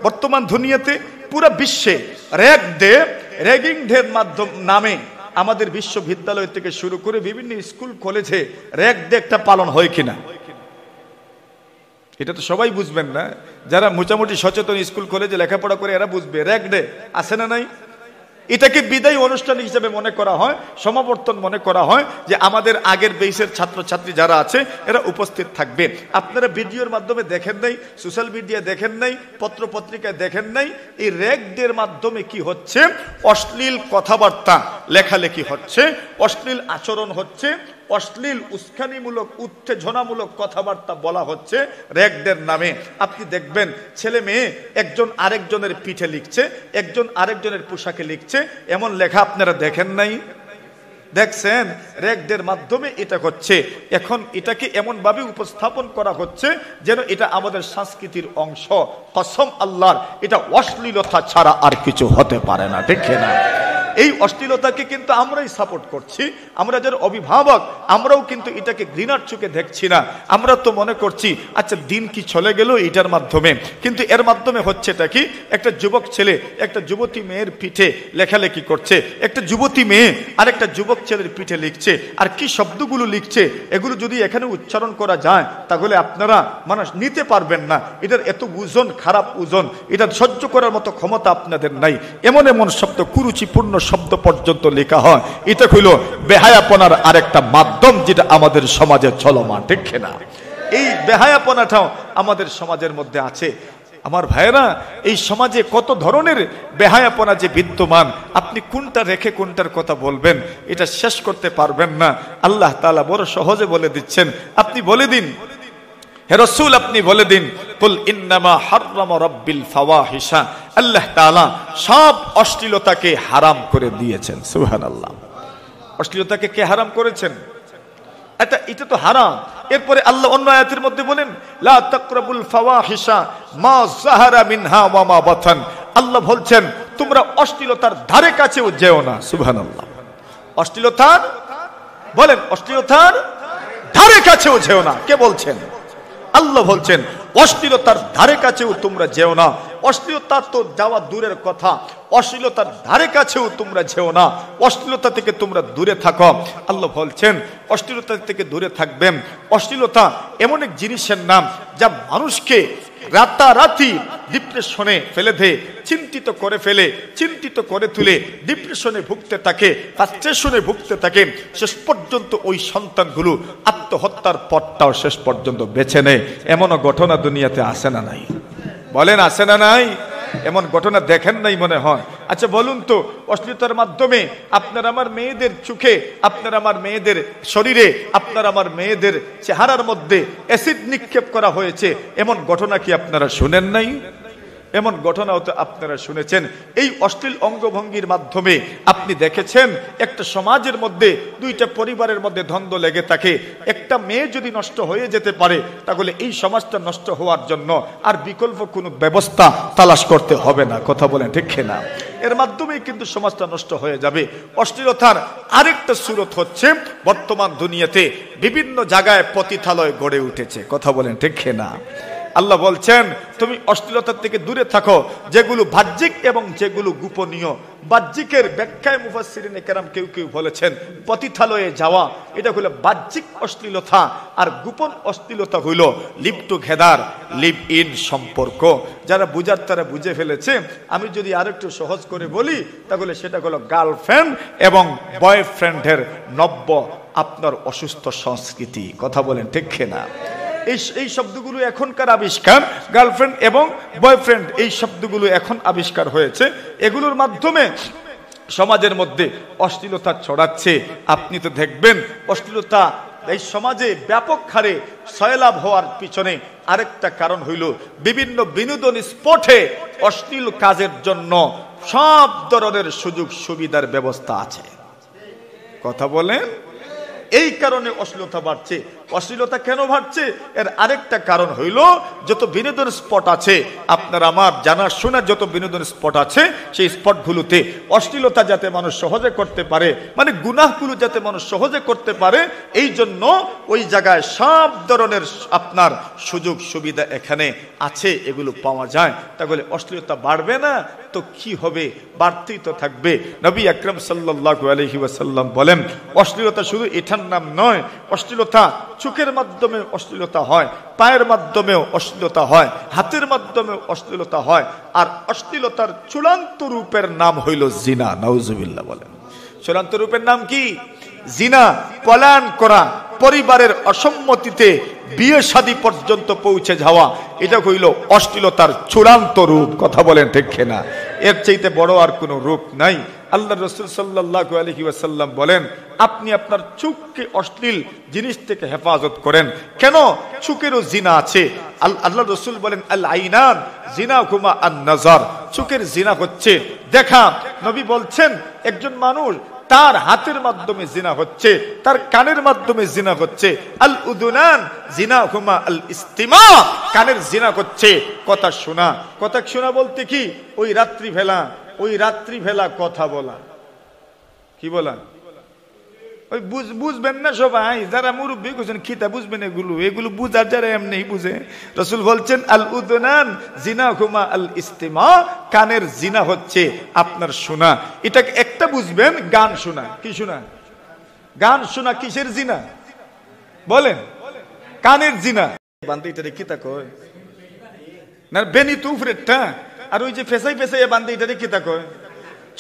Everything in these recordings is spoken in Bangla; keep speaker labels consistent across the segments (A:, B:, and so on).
A: বর্তমান দুনিয়াতে পুরো বিশ্বে র্যাগ ডে, র্যাগিং ডের মাধ্যম নামে আমাদের বিশ্ববিদ্যালয় থেকে শুরু করে বিভিন্ন স্কুল কলেজে র্যাগ ডে একটা পালন হয় কিনা? এটা তো সবাই বুঝবেন না, যারা মোটামুটি সচেতন স্কুল কলেজে লেখাপড়া করে এরা বুঝবে র্যাগ ডে আছে না নাই। এটাকে বিদায়ী অনুষ্ঠান হিসেবে মনে করা হয়, সমাবর্তন মনে করা হয়, যে আমাদের আগের বেসের ছাত্রছাত্রী যারা আছে এরা উপস্থিত থাকবে। আপনারা ভিডিওর মাধ্যমে দেখেন নাই, সোশ্যাল মিডিয়া দেখেন নাই, পত্র পত্রিকায় দেখেন নাই, এই র্যাগ ডের মাধ্যমে কি হচ্ছে? অশ্লীল কথাবার্তা লেখালেখি হচ্ছে, অশ্লীল আচরণ হচ্ছে, অশ্লীল উস্কানিমূলক উত্তেজনামূলক কথাবার্তা বলা হচ্ছে র্যাগ ডের নামে। আপনি দেখবেন ছেলে মেয়ে একজন আরেকজনের পিঠে লিখছে, একজন আরেকজনের পোশাকে লিখছে, এমন লেখা আপনারা দেখেন নাই? দেখছেন? র্যাগ ডের মাধ্যমে এটা হচ্ছে। এখন এটাকে এমন ভাবে উপস্থাপন করা হচ্ছে যেন এটা আমাদের সংস্কৃতির অংশ। কসম আল্লাহর, এটা অশ্লীলতা ছাড়া আর কিছু হতে পারে না, ঠিক না? এই অশ্লীলতাকে কিন্তু আমরাই সাপোর্ট করছি। আমরা যারা অভিভাবক আমরাও কিন্তু এটাকে ঘৃণার চোখে দেখছি না। আমরা তো মনে করছি আচ্ছা দিন কি চলে গেল এটার মাধ্যমে, কিন্তু এর মাধ্যমে হচ্ছে এটা কি? একটা যুবক ছেলে একটা যুবতী মেয়ের পিঠে লেখালেখি করছে, একটা যুবতী মেয়ে আর একটা যুবক ছেলের পিঠে লিখছে, আর কি শব্দগুলো লিখছে এগুলো যদি এখানে উচ্চারণ করা যায় তাহলে আপনারা মানুষ নিতে পারবেন না। এটার এত ওজন, খারাপ ওজন, এটা সহ্য করার মতো ক্ষমতা আপনাদের নাই। এমন এমন শব্দ, কুরুচিপূর্ণ শব্দ পর্যন্ত লেখা হয়। এটা হইল বেহায়াপনার আরেকটা মাধ্যম, যেটা আমাদের সমাজে চলমান, ঠিক না? এই বেহায়াপনাটাও আমাদের সমাজের মধ্যে আছে। আমার ভাইয়েরা, এই সমাজে কত ধরনের বেহায়াপনা যে বিদ্যমান, আপনি কোনটা রেখে কোনটার কথা বলবেন এটা শেষ করতে পারবেন না। আল্লাহ তাআলা বড় সহজে বলে দিচ্ছেন, আপনি বলে দিন, হে রাসূল আপনি বলে দিন, কুল ইন্নামা হাররামা রাব্বিল ফাওয়াহিশা, আল্লাহ তাআলা সব অশ্লীলতাকে হারাম করে দিয়েছেন। সুবহানাল্লাহ। অশ্লীলতাকে কে হারাম করেছেন? এটা তো হারাম। এরপরে আল্লাহ অন্য আয়াতের মধ্যে বলেন, লা তাকরাবুল ফাওয়াহিশা মা যাহারা মিনহা ওয়া মা বাতান, আল্লাহ বলছেন তোমরা অশ্লীলতার ধারে কাছেও যেও না। সুবহানাল্লাহ। অশ্লীলতার, বলেন, অশ্লীলতার ধারে কাছেও যেও না। কে বলছেন? আল্লাহ বলছেন অশ্লীলতার ধারে কাছেও তোমরা যেও না। অশ্লীলতা তো যাওয়া দূরের কথা, অশ্লীলতার ধারে কাছেও তোমরা যেও না। অশ্লীলতা থেকে তোমরা দূরে থাকো। আল্লাহ বলছেন অশ্লীলতা থেকে দূরে থাকবেন। অশ্লীলতা এমন এক জিনিসের নাম যা মানুষকে রাতারাতি ডিপ্রেশনে ফেলে দেয়, চিন্তিত করে ফেলে, চিন্তিত করে তুলে ডিপ্রেশনে ভুগতে থাকে, ফ্রাস্ট্রেশনে ভুগতে থাকে। শেষ পর্যন্ত ওই সন্তানগুলো আত্মহত্যার পথটাও শেষ পর্যন্ত বেছে নেয়। এমনও ঘটনা দুনিয়াতে আসে না নাই? বলেন, আসে না নাই? এমন ঘটনা দেখেন নাই মনে হয়? আচ্ছা বলুন তো, অশ্লীলতার মাধ্যমে আপনার আমার মেয়েদের চোখে, আপনার আমার মেয়েদের শরীরে, আপনার আমার মেয়েদের চেহারার মধ্যে অ্যাসিড নিক্ষেপ করা হয়েছে, এমন ঘটনা কি আপনারা শুনেন নাই? এমন ঘটনাও তো আপনারা শুনেছেন। এই অশ্লীল অঙ্গভঙ্গির মাধ্যমে আপনি দেখেছেন একটা সমাজের মধ্যে, দুইটা পরিবারের মধ্যে দ্বন্দ্ব লেগে থাকে। একটা মেয়ে যদি নষ্ট হয়ে যেতে পারে তাহলে এই সমাজটা নষ্ট হওয়ার জন্য আর বিকল্প কোনো ব্যবস্থা তালাশ করতে হবে না। কথা বলেন, ঠিক না? এর মাধ্যমেই কিন্তু সমাজটা নষ্ট হয়ে যাবে। অশ্লীলতার আরেকটা সুরত হচ্ছে বর্তমান দুনিয়াতে বিভিন্ন জায়গায় পতিতালয় গড়ে উঠেছে। কথা বলেন, ঠিক না? আল্লাহ বলছেন তুমি অশ্লীলতার থেকে দূরে থাকো, যেগুলো বাহ্যিক এবং যেগুলো গোপনীয়। বাহ্যিকের ব্যাখ্যায় মুফাসসিরিনে কেরাম কেউ কেউ বলেছেন পতিতালয়ে যাওয়া এটা হলো বাহ্যিক অশ্লীলতা, আর গোপন অশ্লীলতা হইল লিভ টুগেদার, লিভ ইন সম্পর্ক। যারা বুঝার তারা বুঝে ফেলেছে। আমি যদি আরেকটু সহজ করে বলি তাহলে সেটা হলো গার্লফ্রেন্ড এবং বয়ফ্রেন্ডের নব্য আপনার অসুস্থ সংস্কৃতি। কথা বলেন, ঠিক না? এই শব্দগুলো এখনকার আবিষ্কার। গার্লফ্রেন্ড এবং বয়ফ্রেন্ড এই শব্দগুলো এখন আবিষ্কার হয়েছে। এগুলোর মাধ্যমে সমাজের মধ্যে অশ্লীলতা ছড়াচ্ছে। আপনি তো দেখবেন অশ্লীলতা এই সমাজে ব্যাপক হারে সয়লাভ হওয়ার পিছনে আরেকটা কারণ হইল বিভিন্ন বিনোদন স্পটে অশ্লীল কাজের জন্য সব ধরনের সুযোগ সুবিধার ব্যবস্থা আছে। কথা বলেন, এই কারণে অশ্লীলতা বাড়ছে। অশ্লীলতা কেন বাড়ছে? এর আরেকটা কারণ হইল যত বিনোদন স্পট আছে, আপনার আমার জানা শোনা যত বিনোদন স্পট আছে, সেই স্পটগুলোতে অশ্লীলতা যাতে মানুষ সহজে করতে পারে, মানে গুনাহগুলো যাতে মানুষ সহজে করতে পারে, এই জন্য ওই জায়গায় সব ধরনের আপনার সুযোগ সুবিধা এখানে আছে, এগুলো পাওয়া যায়। তাহলে অশ্লীলতা বাড়বে না তো কি হবে? বাড়তেই তো থাকবে। নবী আকরাম সাল্লাল্লাহু আলাইহি ওয়াসাল্লাম বলেন, অশ্লীলতা শুধু এটার নাম নয়, অশ্লীলতা চোখের মাধ্যমে অশ্লীলতা হয়, পায়ের মাধ্যমেও অশ্লীলতা হয়, হাতের মাধ্যমেও অশ্লীলতা হয়। আর অশ্লীলতার চূড়ান্ত রূপের নাম হইল জিনা। নাউজুবিল্লাহ বলেন। চূড়ান্ত রূপের নাম কি? জিনা। পলায়ন করা, পরিবারের অসম্মতিতে বিয়ে শাদী পর্যন্ত পৌঁছে যাওয়া, এটা হইল অশ্লীলতার চূড়ান্ত রূপ। কথা বলেন ঠিক কিনা? এর চাইতে বড় আর কোনো রূপ নাই। আল্লাহ রাসূল সাল্লাল্লাহু আলাইহি ওয়াসাল্লাম বলেন, আপনি আপনার চোখকে অশ্লীল জিনিস থেকে হেফাজত করেন। কেন? চোখেরও জিনা আছে। আল্লাহ রাসূল বলেন, আল আইনান জিনাহুমা আন নাজার, চোখের জিনা হচ্ছে দেখা। নবী বলছেন, একজন মানুষ তার হাতের মাধ্যমে জিনা হচ্ছে, তার কানের মাধ্যমে জিনা হচ্ছে। আল উদুনান জিনাহুমা আল ইস্তিমা, কানের জিনা হচ্ছে কথা শোনা। কথা শোনা বলতে কি? ওই রাত্রিবেলা কথা বলা। কি বলা? ওই বুঝবেন না সবাই, যারা মুরব্বী করছেন খিতা বুঝবেন এগুলো বুঝার যারা এমনি বুঝে। রাসূল বলছেন, আল উদুনান জিনাহুমা আল ইস্তিমা, কানের জিনা হচ্ছে আপনার শোনা। এটাকে একটা বুঝবেন, গান শোনা। কি শোনা? গান শোনা কিসের জিনা বলেন? কানের জিনা। বান্দে এটা কিতা কয় না, বেনি তো উপরেরটা, আর ওই যে ফেসাই ফেসাই বান্দে এটা কিতা কয়?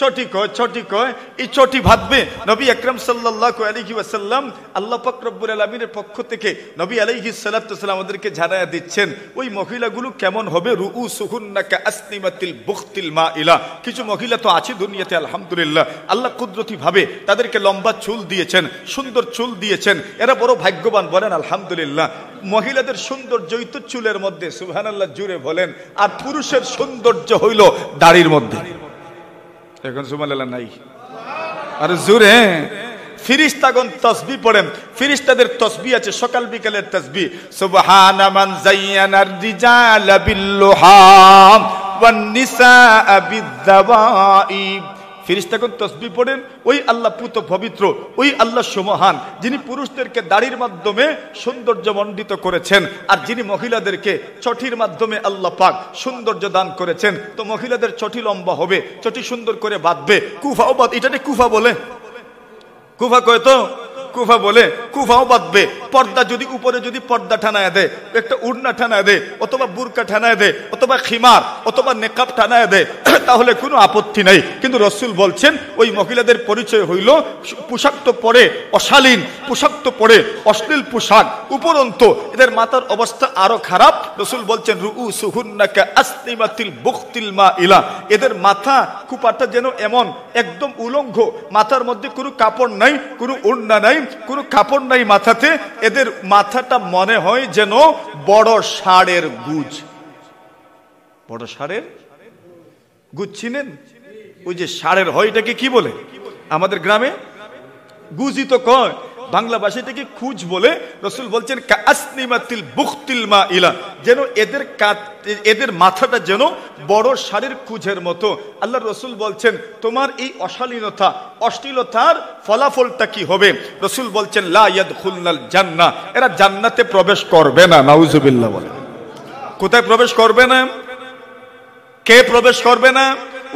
A: চটি কয়, চটি কয়। এই চটি ভাববে। নবী আকরাম সাল্লাল্লাহু আলাইহি ওয়াসাল্লাম আল্লাহ পাক রব্বুল আলামিনের পক্ষ থেকে নবী আলাইহিস সালাতু ওয়াসালাম আমাদেরকে জানায়া দিচ্ছেন ওই মহিলাগুলো কেমন হবে। রুউসুহুন্না কাআসনিমাতিল বুখতিল মাইলা। কিছু মহিলা তো আছে দুনিয়াতে আলহামদুলিল্লাহ, আল্লাহ কুদরতি ভাবে তাদেরকে লম্বা চুল দিয়েছেন, সুন্দর চুল দিয়েছেন, এরা বড় ভাগ্যবান, বলেন আলহামদুলিল্লাহ। মহিলাদের সৌন্দর্যই তো চুলের মধ্যে, সুবহানাল্লাহ জুড়ে বলেন। আর পুরুষের সৌন্দর্য হইল দাড়ির মধ্যে। এখন সুবহানাল্লাহ নাই আর জোরে। ফেরেশতাগণ তাসবিহ পড়েন, ফেরেশতাদের তাসবিহ আছে সকাল বিকালের তাসবিহ। সুবহানা মান যায়্যানার রিজালা বিল্লুহাম ওয়ান নিসা বিদ্দাওয়াইব। ফেরেশতাগণ তাসবিহ পড়েন ওই আল্লাহ পুত পবিত্র, ওই আল্লাহ সুমহান, যিনি পুরুষদেরকে দাড়ির মাধ্যমে সৌন্দর্যমণ্ডিত করেছেন, আর যিনি মহিলাদেরকে চটির মাধ্যমে আল্লাহ পাক সৌন্দর্য দান করেছেন। তো মহিলাদের চটি লম্বা হবে, চটি সুন্দর করে বাঁধবে। কুফাও বাদ, এটাকে কুফা বলে। কুফা কয় তো, কুফা বলে, কুফাও বাঁধবে। পর্দা যদি উপরে যদি পর্দা টানায় দেয়, একটা উড়না টানায় দেয়, অথবা বুরকা টানায় দেয়, অথবা খিমার অথবা নেকাব টানায় দেয়, তাহলে কোনো আপত্তি নাই। কিন্তু রাসূল বলছেন ওই মহিলাদের পরিচয় হইল পোশাক তো পরে অশালীন, পোশাক তো পরে অশ্লীল পোশাক, উপরন্তু এদের মাথার অবস্থা আরো খারাপ। রাসূল বলছেন, রুউসুহুন্না কাআসনিমাতিল বুখতিল মাইলা, এদের মাথা কুপাটা যেন এমন একদম উলঙ্গ, মাথার মধ্যে কোনো কাপড় নাই, কোনো ওড়না নাই, কোনো কাপড় নাই মাথাতে। এদের মাথাটা মনে হয় যেন বড় ষাঁড়ের গুজ। বড় ষাঁড়ের গুজ চিনেন? ওই যে ষাঁড়ের হয়, এটাকে কি বলে আমাদের গ্রামে? গুজি তো কয়, বাংলা ভাষাটাকে খুজ বলে। রাসূল বলছেন কাআসনিমাতিল বুখতিল মাইলা, যেন এদের মাথাটা যেন বড় ষাঁড়ের কুজের মতো। আল্লাহ রাসূল বলছেন তোমার এই অশালীনতা, অশ্লীলতার ফলাফলটা কি হবে? রাসূল বলছেন লা ইয়াদখুলনাল জান্নাহ, এরা জান্নাতে প্রবেশ করবে না। নাউজুবিল্লাহ বলেন। কোথায় প্রবেশ করবে না? কে প্রবেশ করবে না?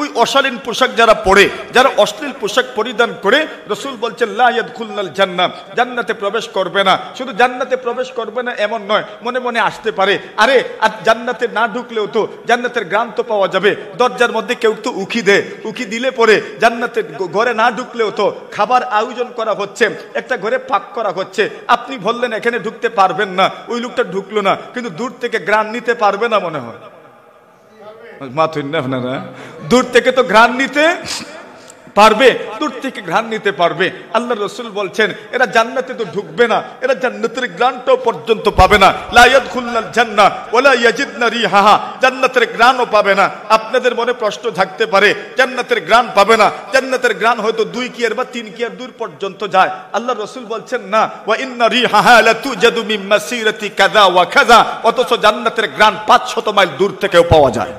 A: ওই অশালীন পোশাক যারা পরে, যারা অশ্লীল পোশাক পরিধান করে, রাসূল বলছেন লা ইয়াদখুলনাল জান্নাহ, জান্নাতে প্রবেশ করবে না। শুধু জান্নাতে প্রবেশ করবে না এমন নয়, মনে মনে আসতে পারে, আরে আর জান্নাতে না ঢুকলেও তো জান্নাতের গ্রাম তো পাওয়া যাবে। দরজার মধ্যে কেউ তো উকি দেয়, উকি দিলে পরে জান্নাতের ঘরে না ঢুকলেও তো খাবার আয়োজন করা হচ্ছে, একটা ঘরে পাক করা হচ্ছে। আপনি বললেন এখানে ঢুকতে পারবেন না, ওই লোকটা ঢুকলো না, কিন্তু দূর থেকে ঘ্রাণ নিতে পারবে না মনে হয়? দূর থেকে তো ঘ্রাণ নিতে পারবে, দূর থেকে ঘ্রাণ নিতে পারবে। আল্লাহ রসুল বলছেন এরা জান্নাতে তো ঢুকবে না, এরা জান্নাতের ঘ্রাণটাও পর্যন্ত পাবে না। লা ইয়াদখুলুল জান্নাহ ওয়ালা ইয়াজিদনা রিহাহা, জান্নাতের ঘ্রাণও পাবে না। আপনাদের মনে প্রশ্ন থাকতে পারে জান্নাতের ঘ্রাণ পাবে না, জান্নাতের ঘ্রাণ হয়তো 2 কিয়ার বা 3 কিয়ার দূর পর্যন্ত যায়। আল্লাহ রসুল বলছেন না, ওয়া ইন্না রিহাহা লাতুজাদু মিন মাসিরাতি কাযা ওয়া কাযা, অথচ জান্নাতের ঘ্রাণ 500 মাইল দূর থেকেও পাওয়া যায়।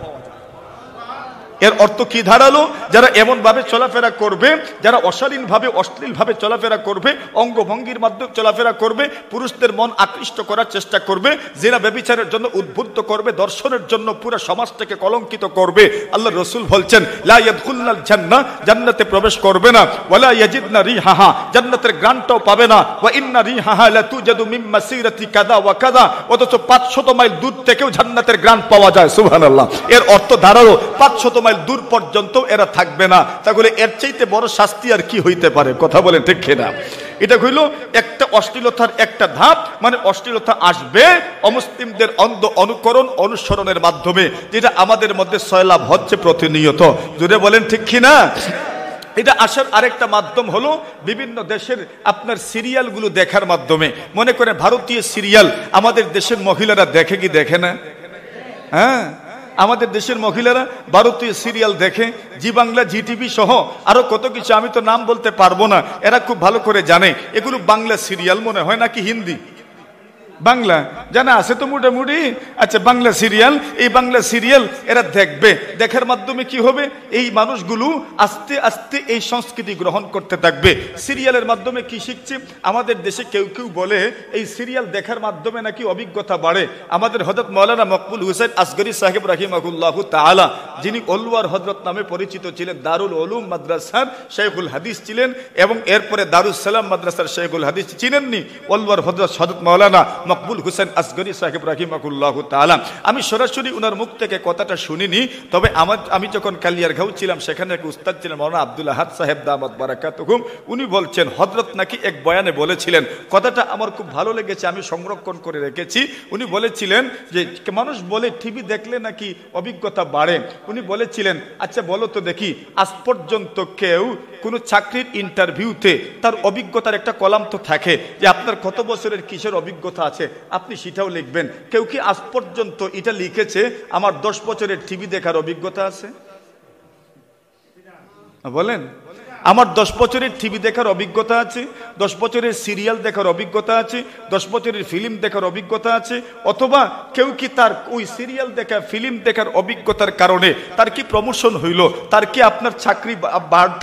A: এর অর্থ কি দাঁড়ালো? যারা এমন ভাবে চলাফেরা করবে, যারা অশালীন ভাবে অশ্লীল ভাবে চলাফেরা করবে, অঙ্গভঙ্গির মাধ্যমে চলাফেরা করবে, পুরুষদের মন আকৃষ্ট করার চেষ্টা করবে, জিনা ব্যভিচারের জন্য উদ্বুদ্ধ করবে, দর্শনের জন্য পুরো সমাজটাকে কলঙ্কিত করবে, আল্লাহ রসুল বলছেন লা ইয়াদখুলুল জান্নাহ, জান্নাতে প্রবেশ করবে না, ওয়ালা ইয়াজিদনা রিহাহা, জান্নাতের ঘ্রাণটাও পাবে না, ওয়া ইন্না রিহাহা লাতুজাদু মিন মাসিরাতি কাযা ওয়া কাযা, অথচ 500 মাইল দূর থেকেও জান্নাতের ঘ্রাণ পাওয়া যায়। সুবহানাল্লাহ। এর অর্থ দাঁড়ালো 500 মাইল দূর পর্যন্ত এরা থাকবে না। তাহলে এর চাইতে বড় শাস্তি আর কি হইতে পারে? কথা বলে ঠিক কিনা? এটা হইল একটা অশ্লীলতার একটা ধাপ। মানে অশ্লীলতা আসবে অমুসলিমদের অন্ধ অনুকরণ অনুসরণের মাধ্যমে, যেটা আমাদের মধ্যে সয়লাভ হচ্ছে প্রতিনিয়ত। জুড়ে বলেন ঠিক কিনা? এটা আসার আরেকটা মাধ্যম হলো বিভিন্ন দেশের আপনার সিরিয়ালগুলো দেখার মাধ্যমে। মনে করেন ভারতীয় সিরিয়াল আমাদের দেশের মহিলারা দেখে কি দেখে না? হ্যাঁ, আমাদের দেশের মহিলারা ভারতীয় সিরিয়াল দেখে, জি বাংলা, জি টিভি সহ আরো কত কিছু, আমি তো নাম বলতে পারবো না, এরা খুব ভালো করে জানে। এগুলো বাংলা সিরিয়াল মনে হয় নাকি হিন্দি? বাংলা জানা আছে তো মোটামুটি। আচ্ছা, বাংলা সিরিয়াল, এই বাংলা সিরিয়াল এরা দেখবে। দেখার মাধ্যমে কি হবে? এই মানুষগুলো আস্তে আস্তে এই সংস্কৃতি গ্রহণ করতে থাকবে। সিরিয়ালের মাধ্যমে কি শিখছে? আমাদের দেশে কেউ কেউ বলে এই সিরিয়াল দেখার মাধ্যমে নাকি অভিজ্ঞতা বাড়ে। আমাদের হযরত মাওলানা মকবুল হুসাইন আসগরী সাহেব রাহিমাহুল্লাহু তাআলা, যিনি অলওয়ার হযরত নামে পরিচিত ছিলেন, দারুল উলুম মাদ্রাসার শাইখুল হাদিস ছিলেন, এবং এরপরে দারুস সালাম মাদ্রাসার শাইখুল হাদিস চিনেননি অলওয়ার হযরত মাওলানা মকবুল হুসেন আসগরী সাহেব রাহিমাহুল্লাহু তাআলা। আমি সরাসরি উনার মুখ থেকে কথাটা শুনিনি, তবে আমি যখন কালিয়ারগাঁও ছিলাম সেখানে এক উস্তাদ ছিলেন মাওলানা আব্দুল আহাদ সাহেব দামাত বারাকাতুহুম, উনি বলছেন হযরত নাকি এক বয়ানে বলেছিলেন, কথাটা আমার খুব ভালো লেগেছে, আমি সংরক্ষণ করে রেখেছি। উনি বলেছিলেন যে মানুষ বলে টিভি দেখলে নাকি অভিজ্ঞতা বাড়ে। উনি বলেছিলেন, আচ্ছা বলো তো দেখি, আজ পর্যন্ত কেউ কোনো চাকরির ইন্টারভিউতে তার অভিজ্ঞতার একটা কলাম তো থাকে যে আপনার কত বছরের কিসের অভিজ্ঞতা আছে, আপনি সেটাও লিখবেন। কেউ কি আজ পর্যন্ত এটা লিখেছে আমার 10 বছরের টিভি দেখার অভিজ্ঞতা আছে? বলেন, আমার 10 বছরের টিভি দেখার অভিজ্ঞতা আছে, 10 বছরের সিরিয়াল দেখার অভিজ্ঞতা আছে, 10 বছরের ফিল্ম দেখার অভিজ্ঞতা আছে। অথবা কেউ কি তার ওই সিরিয়াল দেখা, ফিল্ম দেখার অভিজ্ঞতার কারণে তার কি প্রমোশন হইল, তার কি আপনার চাকরি,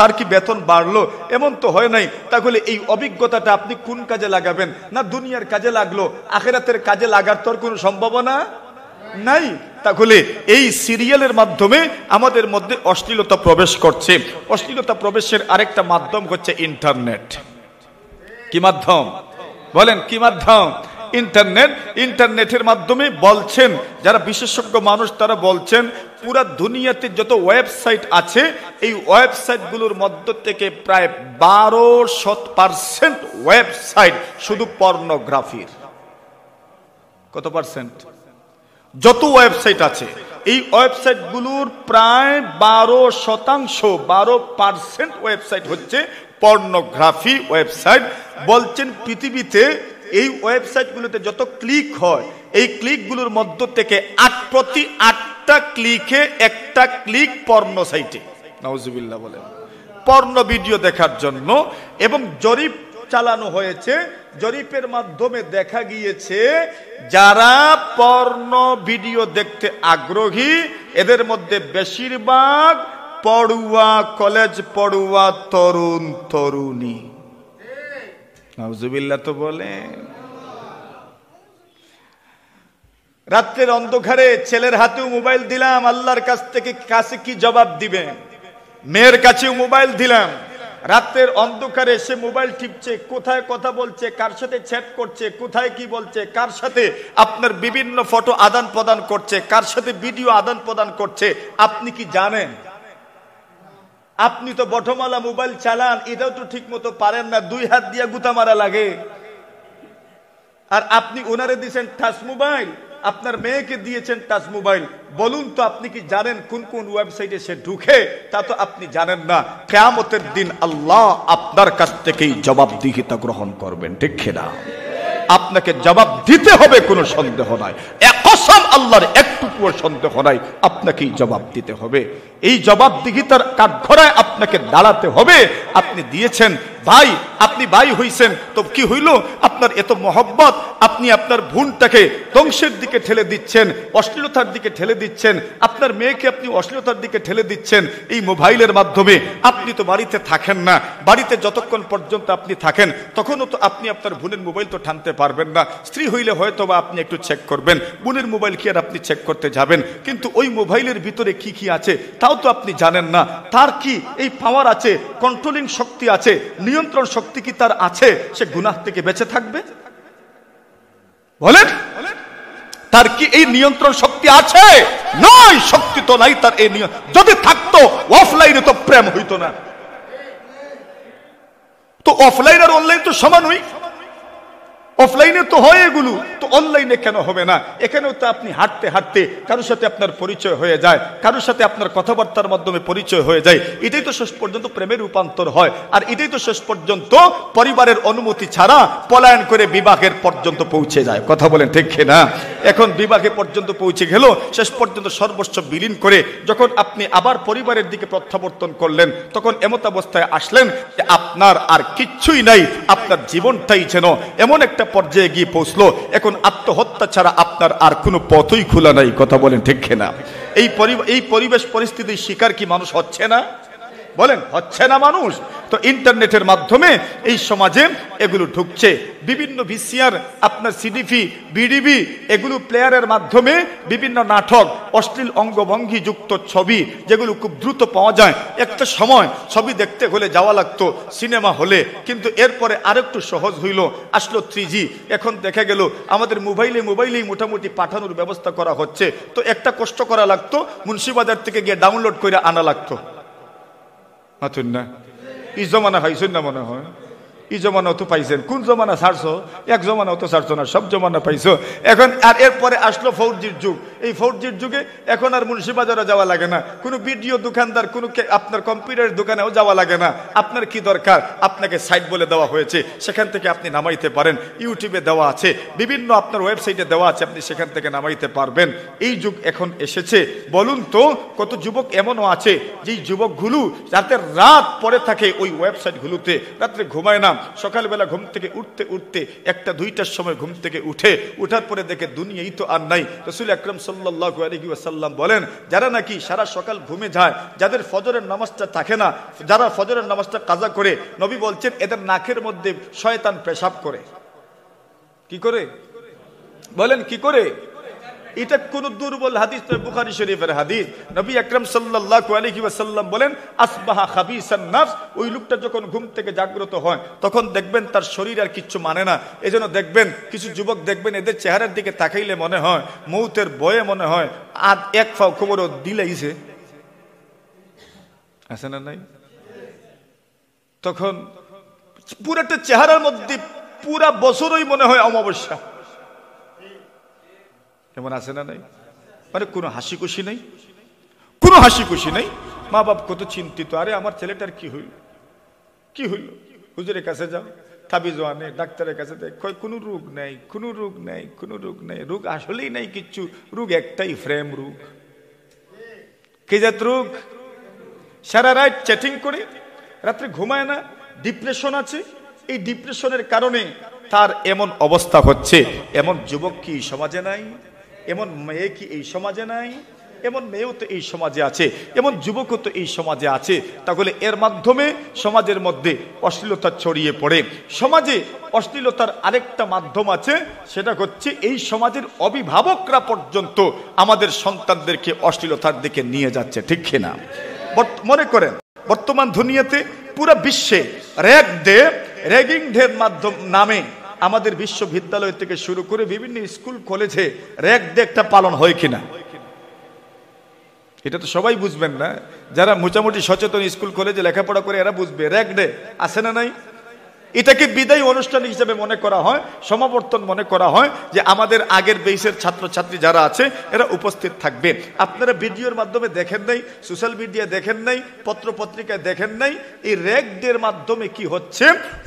A: তার কি বেতন বাড়লো? এমন তো হয় নাই। তাহলে এই অভিজ্ঞতাটা আপনি কোন কাজে লাগাবেন? না দুনিয়ার কাজে লাগলো, আখিরাতের কাজে লাগার তোর কোনো সম্ভাবনা নাই। তাহলে এই সিরিয়ালের মাধ্যমে আমাদের মধ্যে অশ্লীলতা প্রবেশ করছে। অশ্লীলতা প্রবেশের আরেকটা মাধ্যম হচ্ছে ইন্টারনেট। কি মাধ্যম? বলেন কি মাধ্যম? ইন্টারনেট। ইন্টারনেটের মাধ্যমে বলছেন যারা বিশেষজ্ঞ মানুষ, তারা বলছেন পুরা দুনিয়াতে যত ওয়েবসাইট আছে, এই ওয়েবসাইটগুলোর মধ্য থেকে প্রায় 12% ওয়েবসাইট শুধু পর্নোগ্রাফির। কত পার্সেন্ট? যত ওয়েবসাইট আছে এই ওয়েবসাইটগুলোর প্রায় 12% ওয়েবসাইট হচ্ছে পর্নোগ্রাফি ওয়েবসাইট। বলছেন পৃথিবীতে এই ওয়েবসাইটগুলোতে যত ক্লিক হয়, এই ক্লিকগুলোর মধ্য থেকে প্রতি 8টা ক্লিকে একটা ক্লিক পর্নো সাইটে। নাউজুবিল্লাহ বলেন, পর্নো ভিডিও দেখার জন্য। এবং জরিপ চালানো হয়েছে, জরিপের মাধ্যমে দেখা গিয়েছে যারা পর্নো ভিডিও দেখতে আগ্রহী এদের মধ্যে বেশিরভাগ পড়ুয়া, কলেজ পড়ুয়া তরুণ তরুণী। নাউজুবিল্লাহ তো বলে। রাত্রের অন্ধকারে ছেলের হাতেও মোবাইল দিলাম, আল্লাহর কাছে কি জবাব দিবেন? মেয়ের কাছেও মোবাইল দিলাম, রাতের অন্ধকারে সে মোবাইল টিপছে, কোথায় কথা বলছে, কার সাথে চ্যাট করছে, কোথায় কি বলছে, কার সাথে আপনার বিভিন্ন ফটো আদান প্রদান করছে, কার সাথে ভিডিও আদান প্রদান করছে, আপনি কি জানেন? আপনি তো বটমালা মোবাইল চালান, এটাও তো ঠিক মতো পারেন না, 2 হাত দিয়ে গুতা মারা লাগে। আর আপনি ওনারে দিচ্ছেন টাচ মোবাইল, আপনার মেয়েকে দিয়েছেন টাচ মোবাইল, বলুন তো আপনি কি জানেন কোন কোন ওয়েবসাইটে সে ঢুকে? তা তো আপনি জানেন না। কিয়ামতের দিন আল্লাহ আপনার কাছ থেকেই জবাবদিহিতা গ্রহণ করবেন, ঠিক কিনা? আপনাকে জবাব দিতে হবে, কোনো সন্দেহ নাই। কসম আল্লাহর একটুকুও সন্দেহ নাই, আপনাকেই জবাব দিতে হবে। এই জবাবদিহিতার কাঠগড়ায় আপনাকে দাঁড়াতে হবে। আপনি দিয়েছেন ভাই, আপনি ভাই হইছেন তো কি হইল? আপনার এত মহব্বত, আপনি আপনার বোনটাকে ধ্বংসের দিকে ঠেলে দিচ্ছেন, অশ্লীলতার দিকে ঠেলে দিচ্ছেন, আপনার মেয়েকে আপনি অশ্লীলতার দিকে ঠেলে দিচ্ছেন এই মোবাইলের মাধ্যমে। আপনি তো বাড়িতে থাকেন না, বাড়িতে যতক্ষণ পর্যন্ত আপনি থাকেন তখনও তো আপনি আপনার বোনের মোবাইল তো টানতে পারবেন না। স্ত্রী হইলে হয়তো বা আপনি একটু চেক করবেন, বোনের মোবাইল কি আর আপনি চেক করতে যাবেন? কিন্তু ওই মোবাইলের ভিতরে কি কি আছে তাও তো আপনি জানেন না। তার কি এই পাওয়ার আছে, কন্ট্রোলিং শক্তি আছে, নিয়ন্ত্রণ শক্তি কি তার আছে? সে গুনাহ থেকে বেঁচে থাকবে? বলেন, তার কি এই নিয়ন্ত্রণ শক্তি আছে? নয়, শক্তি তো নাই তার। এই যদি থাকতো অফলাইনে তো প্রেম হইতো না। তো অফলাইন আর অনলাইন তো সমানই। অফলাইনে তো হয় এগুলো, তো অনলাইনে কেন হবে না? এখানেও তো আপনি হাঁটতে হাঁটতে কারোর সাথে আপনার পরিচয় হয়ে যায়, কারোর সাথে আপনার কথাবার্তার মাধ্যমে পরিচয় হয়ে যায়। এটাই তো শেষ পর্যন্ত প্রেমের রূপান্তর হয়। আর এটাই তো শেষ পর্যন্ত পরিবারের অনুমতি ছাড়া পলায়ন করে বিবাহের পর্যন্ত পৌঁছে যায়। কথা বলেন ঠিক না? এখন বিবাহে পর্যন্ত পৌঁছে গেল, শেষ পর্যন্ত সর্বস্ব বিলীন করে যখন আপনি আবার পরিবারের দিকে প্রত্যাবর্তন করলেন, তখন এমত অবস্থায় আসলেন যে আপনার আর কিচ্ছুই নাই, আপনার জীবনটাই যেন এমন একটা পর্যায়ে গিয়ে পৌঁছলো, এখন আত্মহত্যা ছাড়া আপনার আর কোনো পথই খোলা নাই। কথা বলেন ঠিক না? এই পরিবেশ পরিস্থিতির শিকার কি মানুষ হচ্ছে না? বলেন, হচ্ছে না মানুষ? তো ইন্টারনেটের মাধ্যমে এই সমাজে এগুলো ঢুকছে। বিভিন্ন ভিসিআর, আপনার সিডিপি, বিডিবি, এগুলো প্লেয়ারের মাধ্যমে বিভিন্ন নাটক, অশ্লীল অঙ্গভঙ্গি যুক্ত ছবি, যেগুলো খুব দ্রুত পাওয়া যায়। একটা সময় ছবি দেখতে হলে যাওয়া লাগতো সিনেমা হলে, কিন্তু এরপরে আরেকটু সহজ হইল, আসলো 3G। এখন দেখা গেল আমাদের মোবাইলেই মোটামুটি পাঠানোর ব্যবস্থা করা হচ্ছে। তো একটা কষ্ট করা লাগতো, মুন্সিবাজার থেকে গিয়ে ডাউনলোড করে আনা লাগতো। না, এই জমানা পাইছেন না? মনে হয় এই জমানাও তো পাইছেন। কোন জমানা ছাড়ছো? এক জমানাও তো ছাড়ছো না, সব জমানা পাইছো। এখন আর এরপরে আসলো 4Gর যুগ। এই 4Gর যুগে এখন আর মুন্সিবাজারে যাওয়া লাগে না, কোনো ভিডিও দোকানদার, কোনো আপনার কম্পিউটারের দোকানেও যাওয়া লাগে না। আপনার কি দরকার? আপনাকে সাইট বলে দেওয়া হয়েছে, সেখান থেকে আপনি নামাইতে পারেন। ইউটিউবে দেওয়া আছে, বিভিন্ন আপনার ওয়েবসাইটে দেওয়া আছে, আপনি সেখান থেকে নামাইতে পারবেন। এই যুগ এখন এসেছে। বলুন তো কত যুবক এমনও আছে যেই যুবকগুলো রাতের রাত পড়ে থাকে ওই ওয়েবসাইটগুলোতে, রাত্রে ঘুমায় না, সকালবেলা ঘুম থেকে উঠতে উঠতে 1টা-2টার সময় ঘুম থেকে উঠার পরে দেখে দুনিয়াই তো আর নাই। রাসূল আকরাম সাল্লাল্লাহু আলাইহি ওয়াসাল্লাম বলেন, যারা নাকি সারা সকাল ঘুমে যায়, যাদের ফজরের নামাজটা থাকে না, যারা ফজরের নামাজটা কাজা করে, নবী বলছেন এদের নাকের মধ্যে শয়তান পেশাব করে। কি করে? বলেন কি করে? এটা কোন দুর্বল হাদিস নয়, বুখারী শরীফের হাদিস। নবী আকরাম সাল্লাল্লাহু আলাইহি ওয়াসাল্লাম বলেন, আসবাহা খাবিসান নাফস। ওই লোকটা যখন ঘুম থেকে জাগ্রত হয় তখন দেখবেন তার শরীর আর কিচ্ছু মানে না। এজন্য দেখবেন কিছু যুবক দেখবেন এদের চেহারার দিকে তাকাইলে মনে হয় মৌতের ভয়ে মনে হয় আর এক ফাও খবরও দিলাইছে, আছে না নাই? তখন পুরোটা চেহারার মধ্যে পুরা বছরই মনে হয় অমাবস্যা, এমন আছে না নাই? মানে কোনো হাসি খুশি নেই, কোনো হাসি খুশি নেই। মা বাপ কত চিন্তিত, আরে আমার ছেলেটার কি হইল, কি হইল? হুজুরের কাছে যাও, তাবিজ আনে, ডাক্তারের কাছে দেখ, কোনো রোগ নেই, কোনো রোগ নেই, কোনো রোগ নেই। রোগ আসলেই নাই কিচ্ছু, রোগ একটাই, ফ্রেম রোগ। কি জাত রোগ? সারা রাত চ্যাটিং করে, রাত্রে ঘুমায় না, ডিপ্রেশন আছে। এই ডিপ্রেশনের কারণে তার এমন অবস্থা হচ্ছে। এমন যুবক কি সমাজে নাই? এমন মেয়ে কি এই সমাজে নাই? এমন মেয়েও তো এই সমাজে আছে, এমন যুবকও তো এই সমাজে আছে। তাহলে এর মাধ্যমে সমাজের মধ্যে অশ্লীলতা ছড়িয়ে পড়ে। সমাজে অশ্লীলতার আরেকটা মাধ্যম আছে, সেটা হচ্ছে এই সমাজের অভিভাবকরা পর্যন্ত আমাদের সন্তানদেরকে অশ্লীলতার দিকে নিয়ে যাচ্ছে, ঠিক কিনা? মনে করেন বর্তমান দুনিয়াতে পুরো বিশ্বে র্যাগিং ডের মাধ্যম নামে আমাদের বিশ্ববিদ্যালয় থেকে শুরু করে বিভিন্ন স্কুল কলেজে র্যাগ ডে একটা পালন হয় কিনা? এটা তো সবাই বুঝবেন না, যারা মোটামুটি সচেতন স্কুল কলেজে লেখাপড়া করে এরা বুঝবে। র্যাগ ডে আছে না নাই? এটাকে বিদায়ী অনুষ্ঠান হিসেবে মনে করা হয়, সমাবর্তন মনে করা হয় যে আমাদের আগের বেসের ছাত্রছাত্রী যারা আছে এরা উপস্থিত থাকবে। আপনারা ভিডিওর মাধ্যমে দেখেন নাই, সোশ্যাল মিডিয়া দেখেন নাই, পত্র পত্রিকায় দেখেন নাই, এই র্যাগ ডের মাধ্যমে কি হচ্ছে,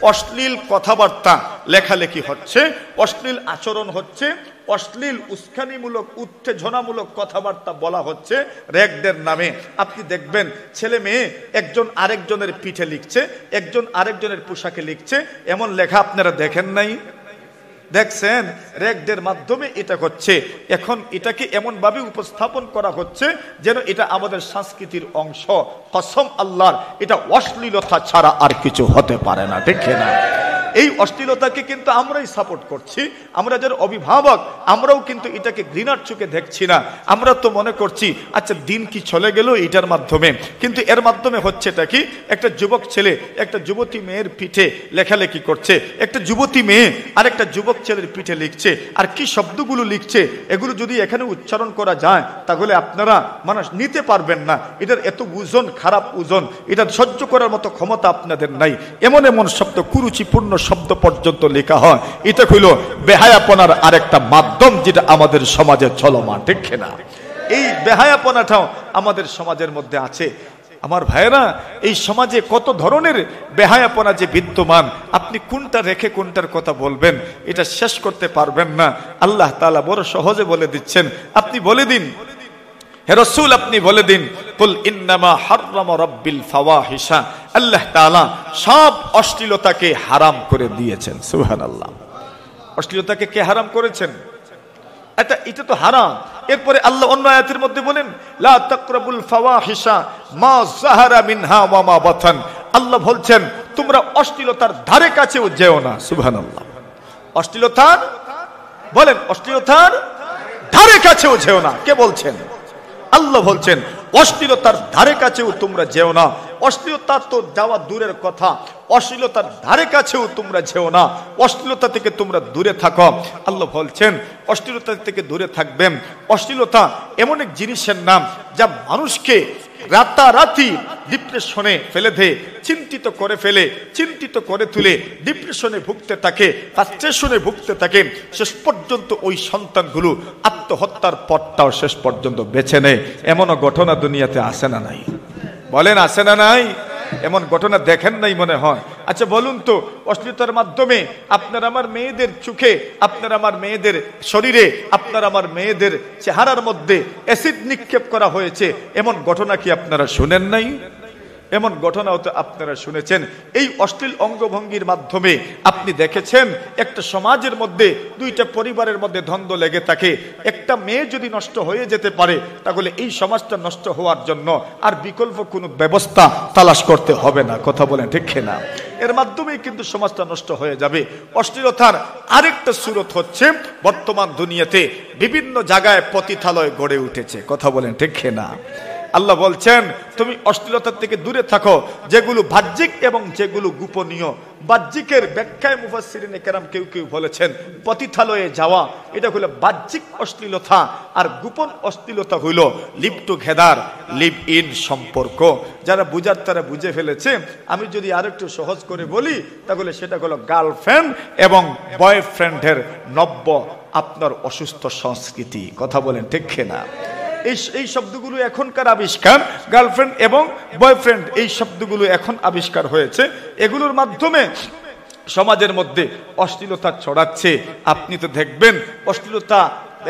A: অশ্লীল কথাবার্তা লেখালেখি হচ্ছে, অশ্লীল আচরণ হচ্ছে, অশ্লীল উস্কানিমূলক উত্তেজনামূলক কথাবার্তা বলা হচ্ছে র্যাগ ডের নামে। আপনি দেখবেন ছেলে মেয়ে একজন আরেকজনের পিঠে লিখছে, একজন আরেকজনের পোশাকে লিখছে, এমন লেখা আপনারা দেখেন নাই? দেখছেন? র্যাগ ডের মাধ্যমে এটা হচ্ছে। এখন এটাকে এমন ভাবে উপস্থাপন করা হচ্ছে যেন এটা আমাদের সংস্কৃতির অংশ। কসম আল্লাহর, এটা অশ্লীলতা ছাড়া আর কিছু হতে পারে না, দেখে না? এই অশ্লীলতাকে কিন্তু আমরাই সাপোর্ট করছি। আমরা যারা অভিভাবক আমরাও কিন্তু এটাকে ঘৃণার চোখে দেখছি না। আমরা তো মনে করছি আচ্ছা দিন কি চলে গেল এটার মাধ্যমে, কিন্তু এর মাধ্যমে হচ্ছেটা কি, একটা যুবক ছেলে একটা যুবতী মেয়ের পিঠে লেখালেখি করছে, একটা যুবতী মেয়ে আর একটা যুবক ছেলের পিঠে লিখছে, আর কি শব্দগুলো লিখছে এগুলো যদি এখানে উচ্চারণ করা যায় তাহলে আপনারা মানুষ নিতে পারবেন না। এটার এত ওজন, খারাপ ওজন, এটা সহ্য করার মতো ক্ষমতা আপনাদের নাই। এমন এমন শব্দ, কুরুচিপূর্ণ শব্দ পর্যন্ত লেখা হয়। এটা হইল বেহায়াপনার আরেকটা মাধ্যম যেটা আমাদের সমাজে চলমান, ঠিক না? এই বেহায়াপনাটাও আমাদের সমাজের মধ্যে আছে। আমার ভাইরা, এই সমাজে কত ধরনের বেহায়াপনা যে বিদ্যমান, আপনি কোনটা রেখে কোনটার কথা বলবেন এটা শেষ করতে পারবেন না। আল্লাহ তাআলা বড় সহজে বলে দিচ্ছেন, আপনি বলে দিন হে রাসূল, আপনি বলে দিন, কুল ইন্নামা হাররামা রাব্বিল ফাওয়াহিশা, আল্লাহ তাআলা সব অশ্লীলতাকে হারাম করে দিয়েছেন। সুবহানাল্লাহ। অশ্লীলতাকে কে হারাম করেছেন? এটা তো হারাম। এরপরে আল্লাহ অন্য আয়াতের মধ্যে বলেন, লা তাকরাবুল ফাওয়াহিশা মা যাহারা মিনহা ওয়া মা বাতান, আল্লাহ বলছেন তোমরা অশ্লীলতার ধারে কাছেও যেও না। সুবহানাল্লাহ। অশ্লীলতার, বলেন, অশ্লীলতার ধারে কাছেও যেও না। কে বলছেন? আল্লাহ বলছেন অশ্লীলতার ধারে কাছেও তোমরা যেও না। অশ্লীলতা তো যাওয়া দূরের কথা, অশ্লীলতার ধারে কাছেও তোমরা যেও না। অশ্লীলতা থেকে তোমরা দূরে থাকো। আল্লাহ বলছেন অশ্লীলতা থেকে দূরে থাকবেন। অশ্লীলতা এমন এক জিনিসের নাম যা মানুষকে রাতারাতি ডিপ্রেশনে ফেলে দেয়, চিন্তিত করে ফেলে, চিন্তিত করে তুলে ডিপ্রেশনে ভুগতে থাকে, ফ্রাস্ট্রেশনে ভুগতে থাকে। শেষ পর্যন্ত ওই সন্তানগুলো আত্মহত্যার পথটাও শেষ পর্যন্ত বেছে নেয়। এমনও ঘটনা দুনিয়াতে আসে না নাই? বলেন, আসে না নাই? এমন ঘটনা দেখেন নাই মনে হয়? আচ্ছা বলুন তো, অশ্লীলতার মাধ্যমে আপনার আমার মেয়েদের চোখে, আপনার আমার মেয়েদের শরীরে, আপনার আমার মেয়েদের চেহারার মধ্যে অ্যাসিড নিক্ষেপ করা হয়েছে, এমন ঘটনা কি আপনারা শুনেন নাই? এমন ঘটনাও তো আপনারা শুনেছেন। এই অশ্লীল অঙ্গভঙ্গির মাধ্যমে আপনি দেখেছেন একটা সমাজের মধ্যে, দুইটা পরিবারের মধ্যে দ্বন্দ্ব লেগে থাকে। একটা মেয়ে যদি নষ্ট হয়ে যেতে পারে তাহলে এই সমাজটা নষ্ট হওয়ার জন্য আর বিকল্প কোনো ব্যবস্থা তালাশ করতে হবে না। কথা বলেন, ঠিক না? এর মাধ্যমেই কিন্তু সমাজটা নষ্ট হয়ে যাবে। অশ্লীলতার আরেকটা সুরত হচ্ছে বর্তমান দুনিয়াতে বিভিন্ন জায়গায় পতিতালয় গড়ে উঠেছে। কথা বলেন, ঠিক না? আল্লাহ বলছেন তুমি অশ্লীলতা থেকে দূরে থাকো, যেগুলো বাহ্যিক এবং যেগুলো গোপনীয়। বাহ্যিকের ব্যাখ্যায় মুফাসসিরিনে কেরাম কেউ কেউ বলেছেন পতিতালয়ে যাওয়া এটা হলো বাহ্যিক অশ্লীলতা, আর গোপন অশ্লীলতা হইল লিভ টুগেদার, লিভ ইন সম্পর্ক। যারা বুঝার তারা বুঝে ফেলেছে। আমি যদি আরেকটু সহজ করে বলি তাহলে সেটা হলো গার্লফ্রেন্ড এবং বয়ফ্রেন্ডের নব্য আপনার অসুস্থ সংস্কৃতি। কথা বলেন, ঠিক না? এই শব্দগুলো এখনকার আবিষ্কার। গার্লফ্রেন্ড এবং বয়ফ্রেন্ড এই শব্দগুলো এখন আবিষ্কার হয়েছে। এগুলোর মাধ্যমে সমাজের মধ্যে অশ্লীলতা ছড়াচ্ছে। আপনি তো দেখবেন অশ্লীলতা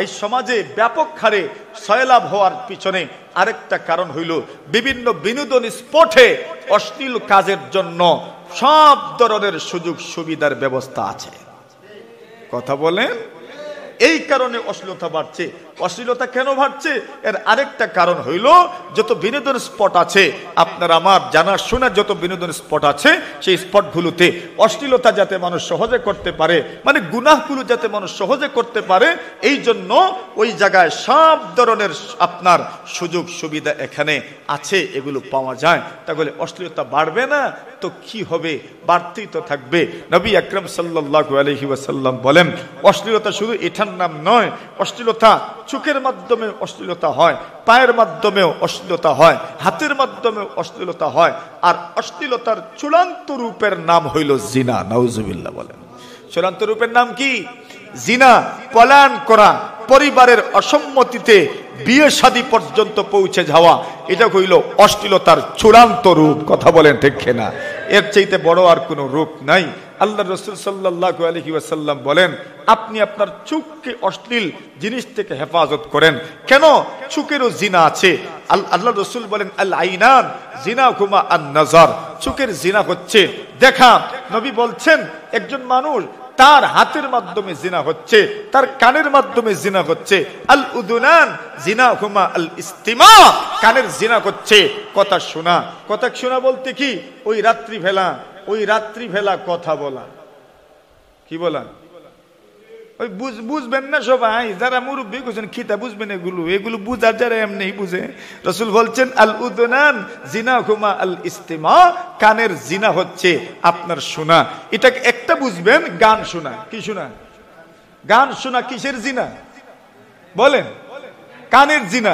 A: এই সমাজে ব্যাপক হারে সয়লাভ হওয়ার পিছনে আরেকটা কারণ হইল বিভিন্ন বিনোদন স্পটে অশ্লীল কাজের জন্য সব ধরনের সুযোগ সুবিধার ব্যবস্থা আছে। কথা বলেন, এই কারণে অশ্লীলতা বাড়ছে। অশ্লীলতা কেন বাড়ছে? এর আরেকটা কারণ হইল যত বিনোদন স্পট আছে, আপনার আমার জানা শোনা যত বিনোদন স্পট আছে, সেই স্পটগুলোতে অশ্লীলতা যাতে মানুষ সহজে করতে পারে, মানে গুনাহগুলো যাতে মানুষ সহজে করতে পারে, এই জন্য ওই জায়গায় সব ধরনের আপনার সুযোগ সুবিধা এখানে আছে, এগুলো পাওয়া যায়। তাহলে অশ্লীলতা বাড়বে না তো কি হবে? বাড়তেই তো থাকবে। নবী আকরাম সাল্লাল্লাহু আলাইহি ওয়াসাল্লাম বলেন অশ্লীলতা শুধু এটার নাম নয়, অশ্লীলতা চোখের মাধ্যমে অশ্লীলতা হয়, পায়ের মাধ্যমেও অশ্লীলতা হয়, হাতের মাধ্যমেও অশ্লীলতা হয়। আর অশ্লীলতার চূড়ান্ত রূপের নাম হইল জিনা। নাউজুবিল্লাহ বলেন। চূড়ান্ত রূপের নাম কি? জিনা। পলায়ন করা, পরিবারের অসম্মতিতে বিয়ে শাদী পর্যন্ত পৌঁছে যাওয়া, এটা হইল অশ্লীলতার চূড়ান্ত রূপ। কথা বলেন ঠিক কিনা? এর চাইতে বড় আর কোনো রূপ নাই। আল্লাহ রাসূল সাল্লাল্লাহু আলাইহি ওয়াসাল্লাম বলেন, আপনি আপনার চোখকে অশ্লীল জিনিস থেকে হেফাজত করেন। কেন? চোখেরও জিনা আছে। আল্লাহ রাসূল বলেন, আল আইনান জিনাহুমা আন নাজার, চোখের জিনা হচ্ছে দেখা। নবী বলছেন, একজন মানুষ তার হাতের মাধ্যমে জিনা হচ্ছে, তার কানের মাধ্যমে জিনা হচ্ছে। আল উদুনান জিনাহুমা আল ইস্তিমা, কানের জিনা হচ্ছে কথা শোনা। কথা শোনা বলতে কি? ওই রাত্রিবেলা কথা বলা। কি বলা? ওই বুঝবেন না সবাই, যারা মুরব্বী করছেন খিতা বুঝবেন এগুলো বুঝার যারা এমনি বুঝে। রাসূল বলছেন, আল উদুনান জিনাহুমা আল ইস্তিমা, কানের জিনা হচ্ছে আপনার শোনা। এটা একটা বুঝবেন, গান শোনা। কি শোনা? গান শোনা কিসের জিনা বলেন? কানের জিনা।